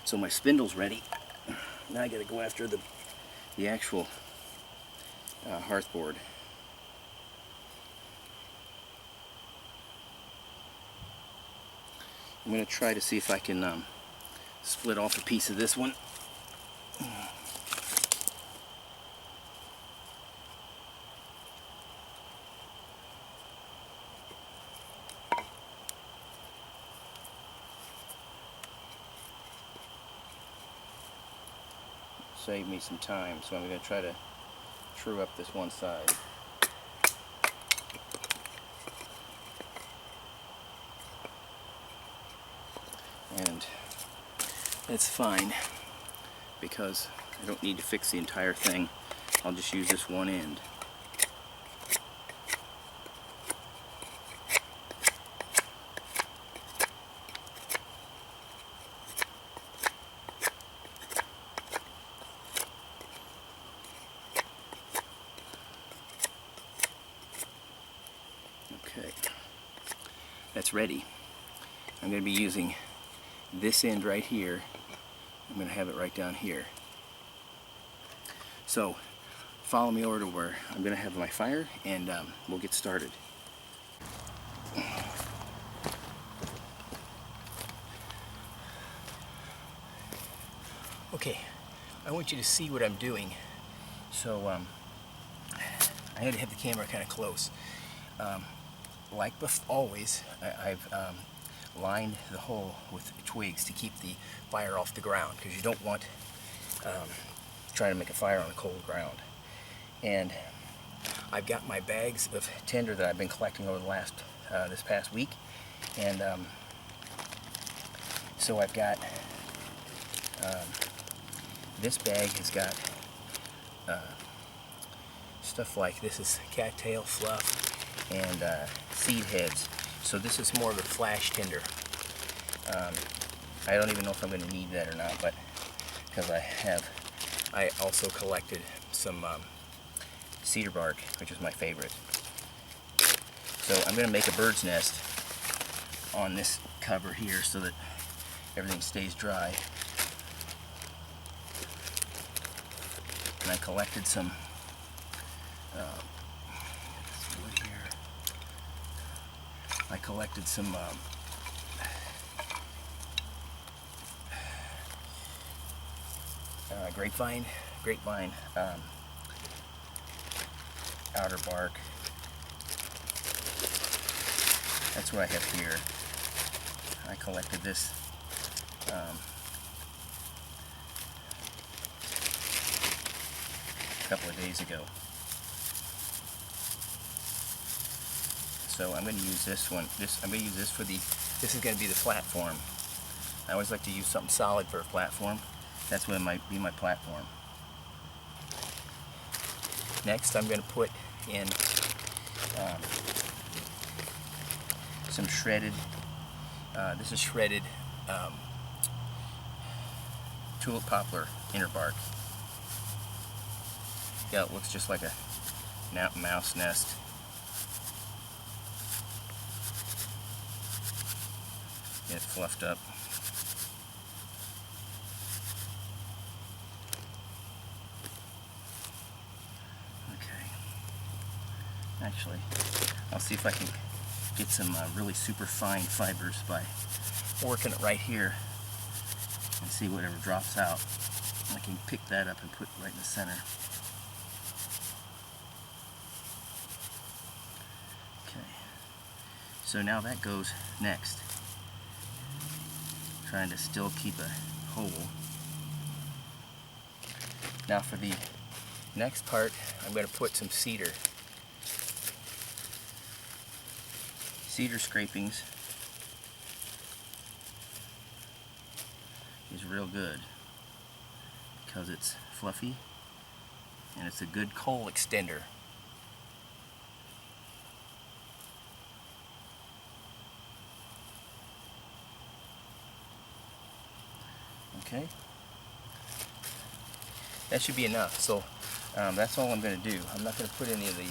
So my spindle's ready. Now I gotta go after the actual hearth board. I'm gonna try to see if I can split off a piece of this one. Save me some time, so I'm going to try to true up this one side. And that's fine, because I don't need to fix the entire thing. I'll just use this one end. Okay, that's ready. I'm going to be using this end right here. I'm going to have it right down here. So follow me over to where I'm going to have my fire, and we'll get started. Okay, I want you to see what I'm doing. So I had to have the camera kind of close. Like always, I've lined the hole with twigs to keep the fire off the ground, because you don't want trying to make a fire on a cold ground. And I've got my bags of tinder that I've been collecting over the this past week, and so I've got this bag has got stuff like this is cattail fluff and seed heads. So this is more of a flash tinder. I don't even know if I'm going to need that or not, but because I also collected some cedar bark, which is my favorite. So I'm going to make a bird's nest on this cover here so that everything stays dry. And I collected some wood here. I collected some grapevine outer bark. That's what I have here. I collected this a couple of days ago. So I'm going to use this one. I'm going to use this for this is going to be the platform. I always like to use something solid for a platform. That's what might be my platform. Next, I'm going to put in some shredded, this is shredded tulip poplar inner bark. Yeah, it looks just like a mouse nest. Get it fluffed up. Okay. Actually, I'll see if I can get some really super fine fibers by working it right here and see whatever drops out. I can pick that up and put it right in the center. Okay. So now that goes next. Trying to still keep a hole. Now for the next part, I'm going to put some cedar. Cedar scrapings is real good because it's fluffy and it's a good coal extender. Okay, that should be enough. So that's all I'm going to do. I'm not going to put any of the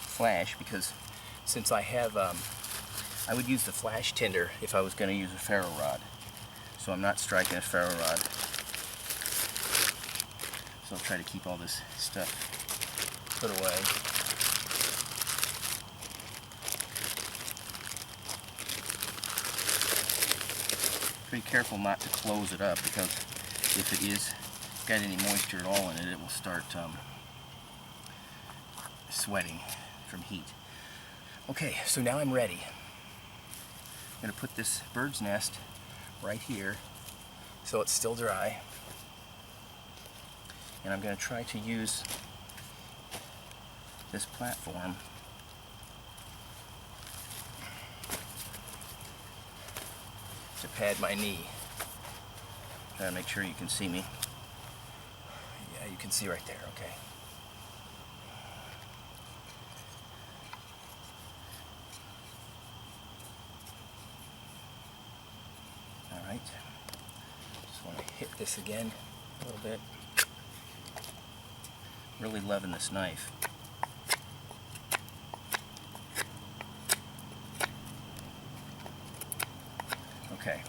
flash, because since I have, I would use the flash tinder if I was going to use a ferro rod. so I'm not striking a ferro rod. So I'll try to keep all this stuff put away. Pretty careful not to close it up, because if it is got any moisture at all in it, it will start sweating from heat. Okay, so now I'm ready. I'm going to put this bird's nest right here so it's still dry. And I'm going to try to use this platform to pad my knee. Try to make sure you can see me. Yeah, you can see right there, okay. Alright. Just want to hit this again a little bit. Really loving this knife. Okay,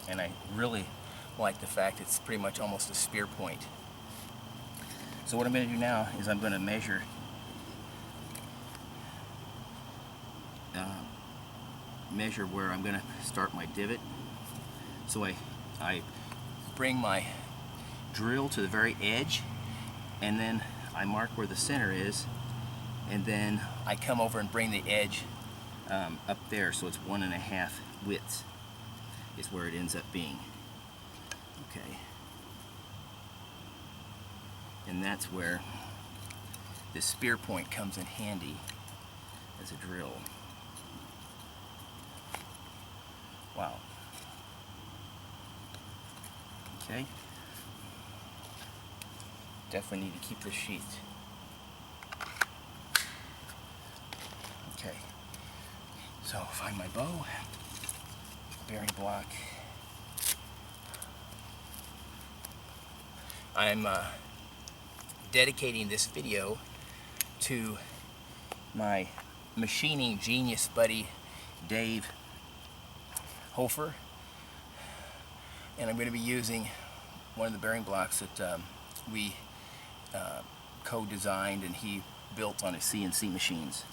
and I really like the fact it's pretty much almost a spear point. So what I'm going to do now is I'm going to measure where I'm going to start my divot. So I bring my drill to the very edge, and then I mark where the center is, and then I come over and bring the edge up there, so it's 1.5 widths is where it ends up being. Okay. And that's where this spear point comes in handy as a drill. Wow. Okay. Definitely need to keep this sheathed. Okay. So find my bow, bearing block. I'm dedicating this video to my machining genius buddy Dave Hofer, and I'm going to be using one of the bearing blocks that we co-designed and he built on his CNC machines.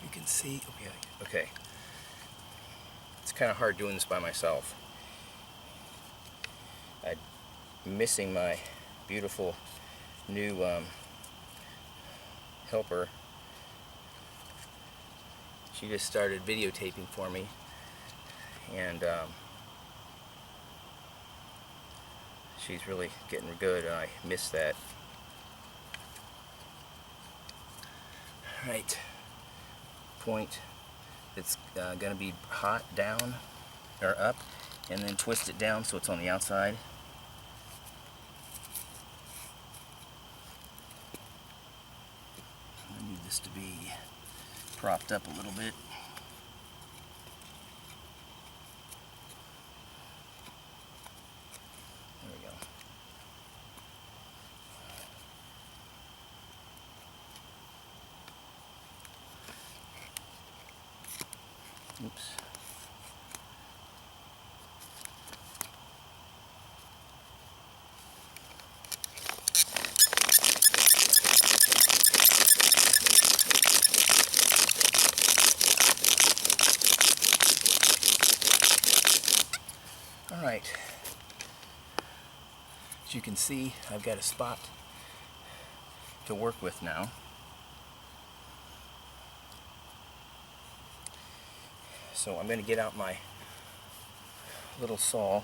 You can see, okay. It's kind of hard doing this by myself. I'm missing my beautiful new helper. She just started videotaping for me, and she's really getting good, and I miss that. Right. Point it's going to be hot down or up, and then twist it down so it's on the outside. I need this to be propped up a little bit. There we go. Oops. All right. As you can see, I've got a spot to work with now. So I'm going to get out my little saw.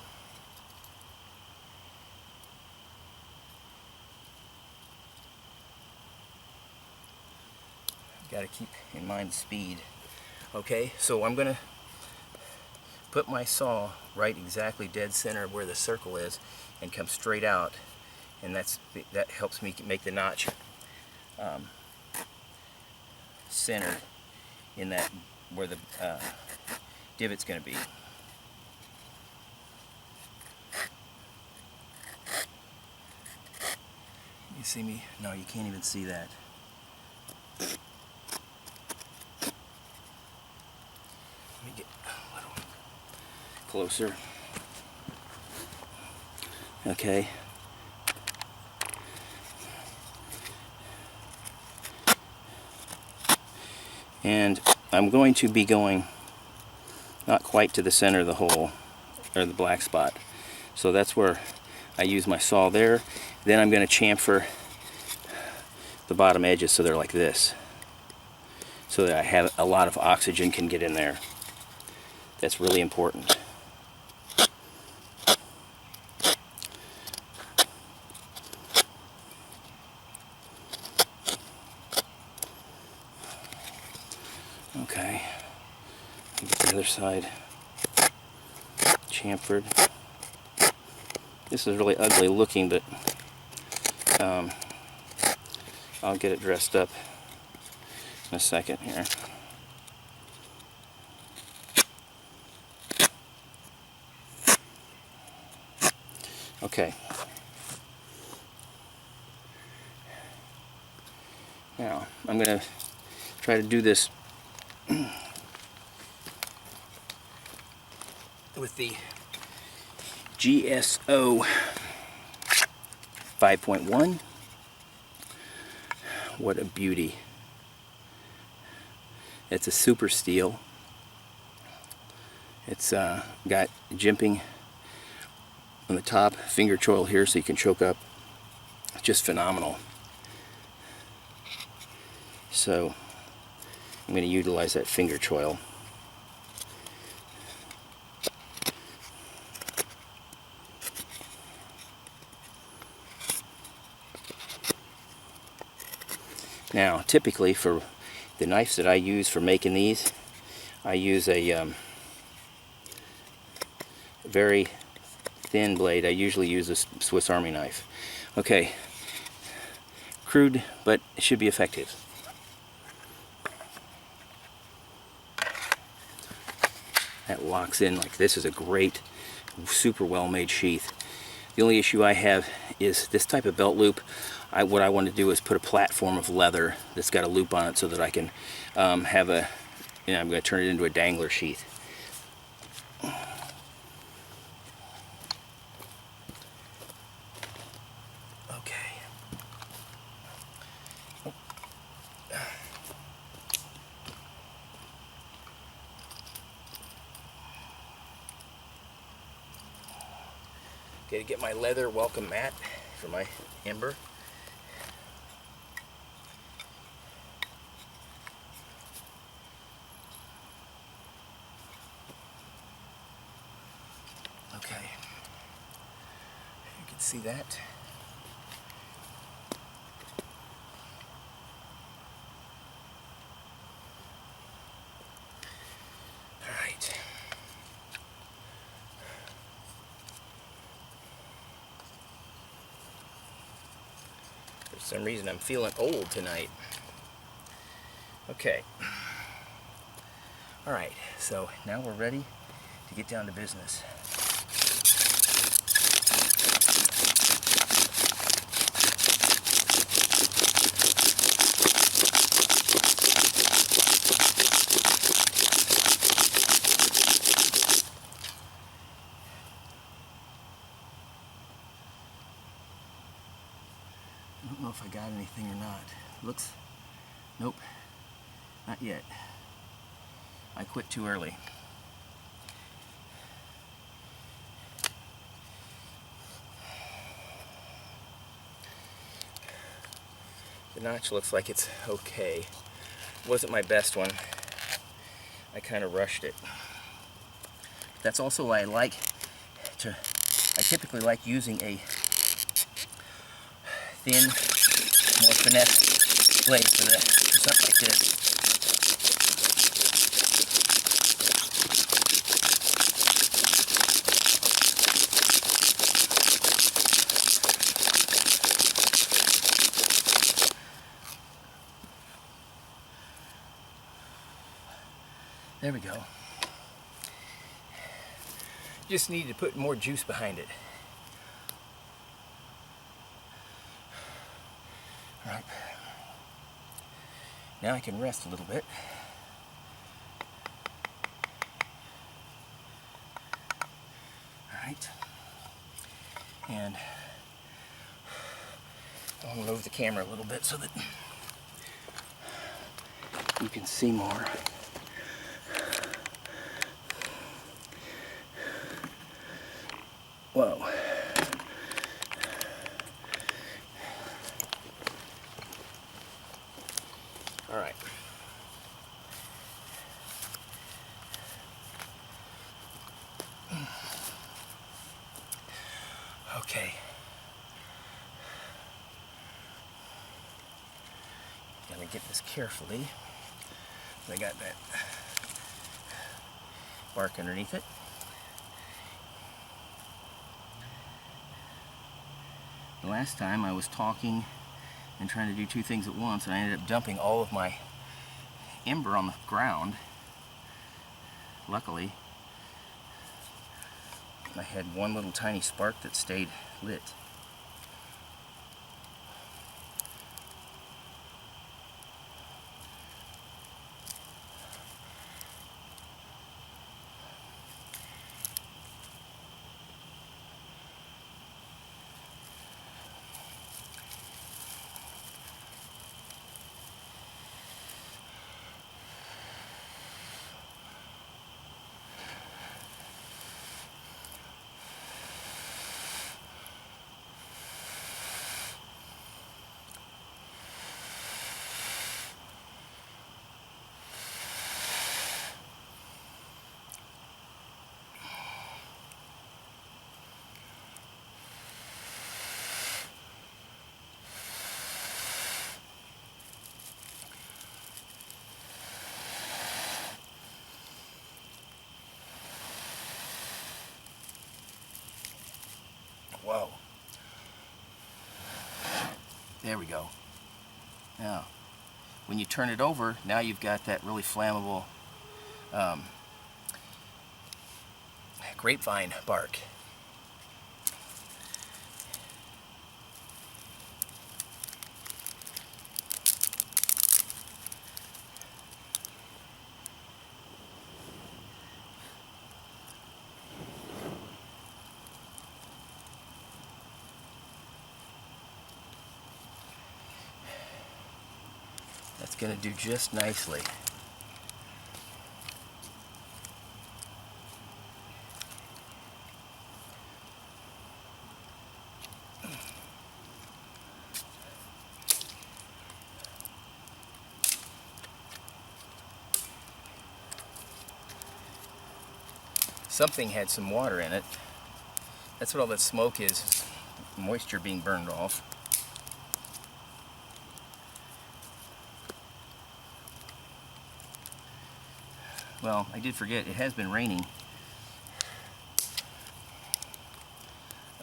Got to keep in mind the speed. Okay, so I'm going to put my saw right exactly dead center where the circle is and come straight out, and that helps me make the notch centered in that where the divot's going to be. You see me? No, you can't even see that. Let me get a little closer. Okay. And I'm going to be going not quite to the center of the hole, or the black spot. So that's where I use my saw there. Then I'm going to chamfer the bottom edges so they're like this, so that I have a lot of oxygen can get in there. That's really important. Okay, get the other side chamfered. This is really ugly looking, but I'll get it dressed up in a second here. Okay. Now, I'm going to try to do this with the GSO 5.1. What a beauty. It's a super steel. It's got jimping on the top, finger choil here so you can choke up. Just phenomenal. So I'm going to utilize that finger choil. Now, typically for the knives that I use for making these, I use a very thin blade. I usually use a Swiss Army knife. Okay, crude, but it should be effective. That locks in like this. Is a great, super well made sheath. The only issue I have is this type of belt loop. What I want to do is put a platform of leather that's got a loop on it so that I can have a, I'm going to turn it into a dangler sheath. Okay. Oh. Okay, to get my leather welcome mat for my ember. Okay, you can see that. All right. For some reason I'm feeling old tonight. Okay. All right, so now we're ready to get down to business. I don't know if I got anything or not. Looks, nope, not yet. I quit too early. The notch looks like it's okay. Wasn't my best one. I kind of rushed it. That's also why I typically like using a thin, more finesse blade for something like this. There we go. Just need to put more juice behind it. Alright. Now I can rest a little bit. Alright. And I'm going to move the camera a little bit so that you can see more. Whoa. All right. Okay. Gotta get this carefully. I got that bark underneath it. The last time I was talking and trying to do two things at once, and I ended up dumping all of my ember on the ground. Luckily, I had one little tiny spark that stayed lit. Whoa. There we go. Now, when you turn it over, now you've got that really flammable grapevine bark. That's going to do just nicely. Something had some water in it. That's what all that smoke is, moisture being burned off. Well, I did forget, it has been raining.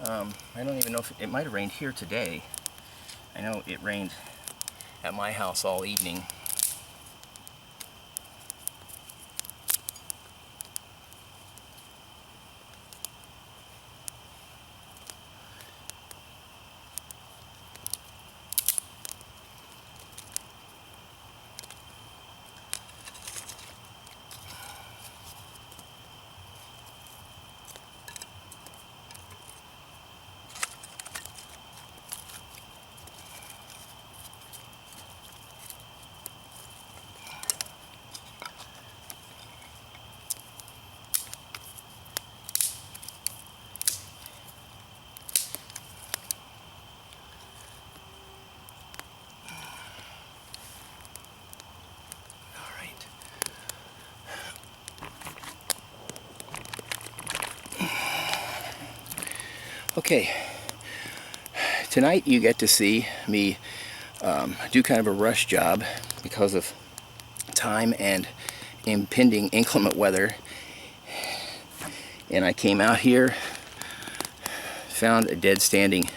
I don't even know if it might have rained here today. I know it rained at my house all evening. Okay, tonight you get to see me do kind of a rush job because of time and impending inclement weather. And I came out here, found a dead standing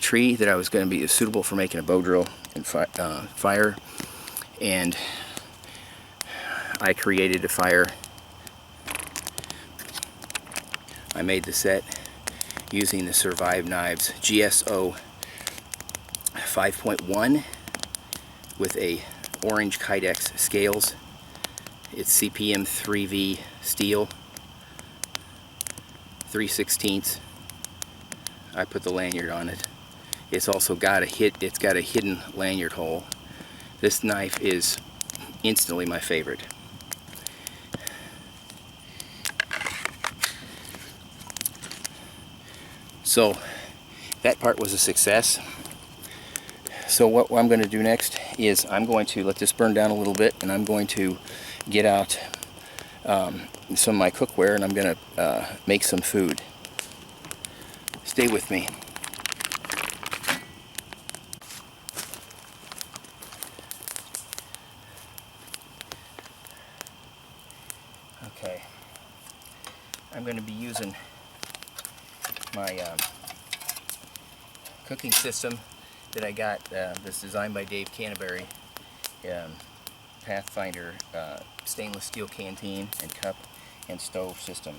tree that I was going to be suitable for making a bow drill and fire, and I created a fire. I made the set using the Survive Knives GSO GSO-5.1 with a orange Kydex scales. It's CPM 3V steel, 3/16. I put the lanyard on it. It's also got a hidden lanyard hole. This knife is instantly my favorite. So that part was a success. So what I'm going to do next is I'm going to let this burn down a little bit, and I'm going to get out some of my cookware, and I'm going to make some food. Stay with me. Okay, I'm going to be using my cooking system that I got that's designed by Dave Canterbury, Pathfinder stainless steel canteen and cup and stove system.